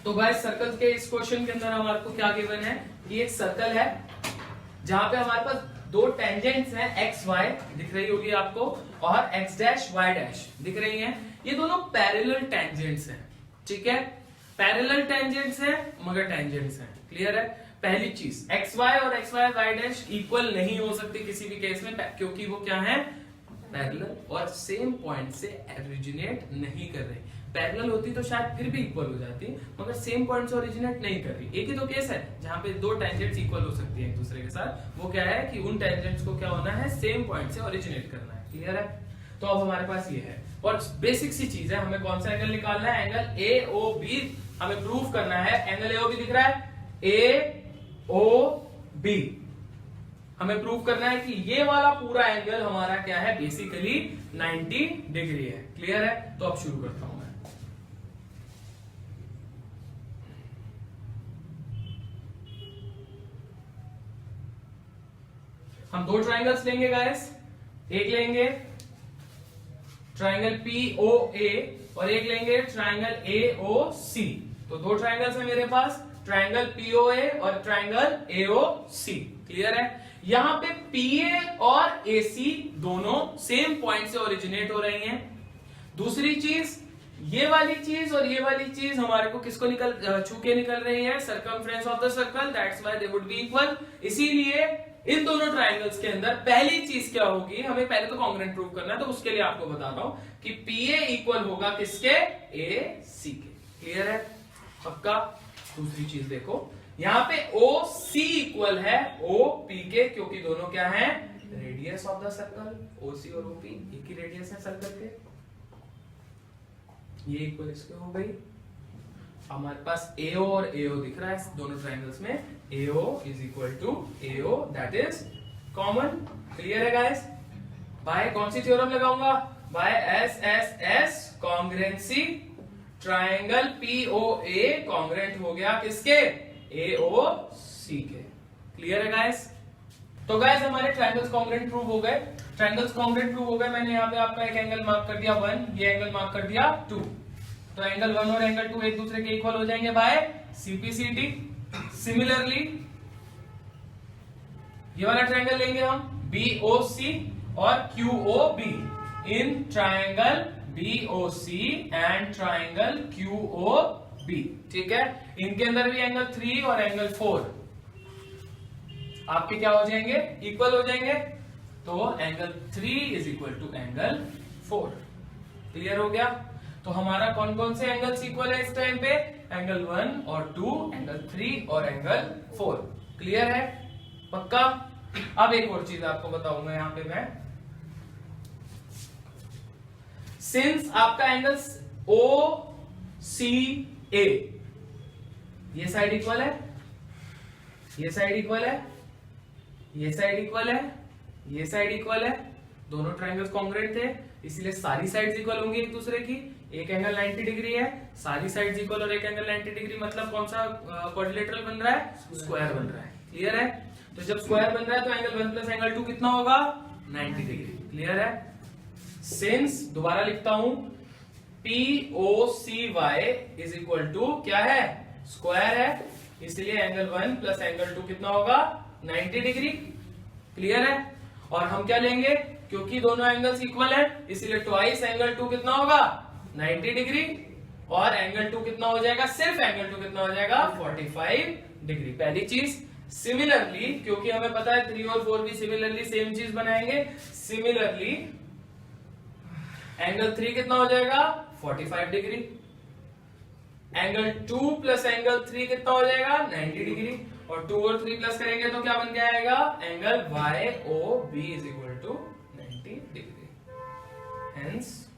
तो guys circle के इस क्वेश्चन के अंदर हमारे को क्या गिवन है कि एक सर्कल है जहां पे हमारे पास दो टेंजेंट्स हैं एक्स वाई दिख रही होगी आपको और एक्स डैश वाई डैश दिख रही हैं। ये दोनों पैरेलल टेंजेंट्स हैं, ठीक है, पैरेलल टेंजेंट्स हैं मगर टेंजेंट्स हैं। क्लियर है? पहली चीज एक्स वाई और X Y Y dash equal नहीं हो सकती किसी भी केस में, क्योंकि वो क्या है, पैरेलल और सेम पॉइंट से ओरिजिनेट नहीं कर रही। पैरेलल होती तो शायद फिर भी इक्वल हो जाती, मगर सेम पॉइंट से ओरिजिनेट नहीं कर रही। एक ही तो केस है जहां पे दो टेंजेंट्स इक्वल हो सकती है एक दूसरे के साथ, वो क्या है कि उन टेंजेंट्स को क्या होना है, सेम पॉइंट से ओरिजिनेट करना है। क्लियर है? तो अब हमारे पास ये है और बेसिक सी चीज है, हमें कौन सा एंगल निकालना है, एंगल ए ओ बी हमें प्रूव करना है। एंगल ए ओ बी दिख रहा है, ए ओ बी हमें प्रूव करना है कि ये वाला पूरा एंगल हमारा क्या है, बेसिकली 90 डिग्री है। क्लियर है? तो अब शुरू करता हूं मैं। हम दो ट्राइंगल्स लेंगे गाइस, एक लेंगे ट्राइंगल POA और एक लेंगे ट्राइंगल AOC। तो दो ट्राइंगल्स है मेरे पास, ट्राइंगल POA और ट्राइंगल AOC। क्लियर है? यहां पे PA और AC दोनों सेम पॉइंट से ओरिजिनेट हो रही हैं। दूसरी चीज, ये वाली चीज और ये वाली चीज हमारे को किसको छू के निकल रही है, circumference of the circle, that's why they would be equal. इसीलिए इन दोनों ट्राइंगल्स के अंदर पहली चीज क्या होगी, हमें पहले तो कॉन्ग्रुएंट प्रूव करना है, तो उसके लिए आपको बताता हूं कि PA इक्वल होगा किसके, AC के। क्लियर है? पक्का? दूसरी चीज देखो, यहां पे OC इक्वल है OP के, क्योंकि दोनों क्या है, radius of the circle. OC और OP एक ही रेडियस है सर्कल के, ये इक्वल इसके हो गई। हमारे पास AO और AO दिख रहा है दोनों ट्रायंगल्स में, AO is equal to AO, that is common. Clear है गाइस? बाय कौन सी थ्योरम लगाऊंगा, by SSS congruency. Triangle POA congruent हो गया किसके, AOC के। क्लियर है गाइस? तो गाइस हमारे ट्रायंगल्स कॉन्ग्रुएंट प्रूव हो गए, ट्रायंगल्स कॉन्ग्रुएंट प्रूव हो गए। मैंने यहाँ पे आपका एक एंगल मार्क कर दिया 1, ये एंगल मार्क कर दिया 2। तो एंगल 1 और एंगल 2 एक दूसरे के इक्वल हो जाएंगे बाय CPCT। सिमिलरली ये वाला ट्रायंगल लेंगे हम BOC और QOB। In triangle BOC and triangle QOB, ठीक है, इनके अंदर भी एंगल 3 और एंगल 4 आपके क्या हो जाएंगे, इक्वल हो जाएंगे। तो angle 3 is equal to angle 4। Clear हो गया? तो हमारा कौन कौन से एंगल्स इक्वल है इस टाइम पे, एंगल 1 और 2, एंगल 3 और एंगल 4। क्लियर है? पक्का? अब एक और चीज आपको बताऊंगा यहां पे मैं, सिंस आपका एंगल OCA ये साइड इक्वल है, ये साइड इक्वल है, ये साइड इक्वल है, ये साइड इक्वल है, दोनों ट्रायंगल्स कॉन्ग्रुएंट थे, इसलिए सारी साइड्स इक्वल होंगी एक दूसरे की। एक एंगल 90 डिग्री है, सारी साइड्स इक्वल और एक एंगल 90 डिग्री, मतलब कौन सा क्वाड्रिलेटरल बन रहा है, स्क्वायर बन रहा है। क्लियर है? तो जब स्क्वायर बन रहा है तो एंगल 1 प्लस एंगल 2 कितना होगा, 90 डिग्री। क्लियर है? सिंस दोबारा लिखता हूं, POCY इज इक्वल टू क्या है, स्क्वायर है, इसलिए एंगल 1 प्लस एंगल 2 कितना होगा, 90 डिग्री। क्लियर है? और हम क्या लेंगे, क्योंकि दोनों एंगल्स इक्वल है इसलिए ट्वाइस एंगल 2 कितना होगा, 90 डिग्री, और एंगल 2 कितना हो जाएगा, सिर्फ एंगल 2 कितना हो जाएगा, 45 डिग्री। पहली चीज। सिमिलरली, क्योंकि हमें पता है 3 और 4 भी सिमिलरली सेम चीज बनाएंगे, सिमिलरली एंगल 3 कितना हो जाएगा, 45 डिग्री, एंगल 2 प्लस एंगल 3 कितना हो जाएगा, 90 डिग्री, और 2 और 3 प्लस करेंगे तो क्या बन के आएगा, angle YOB is equal to 90 degree. Hence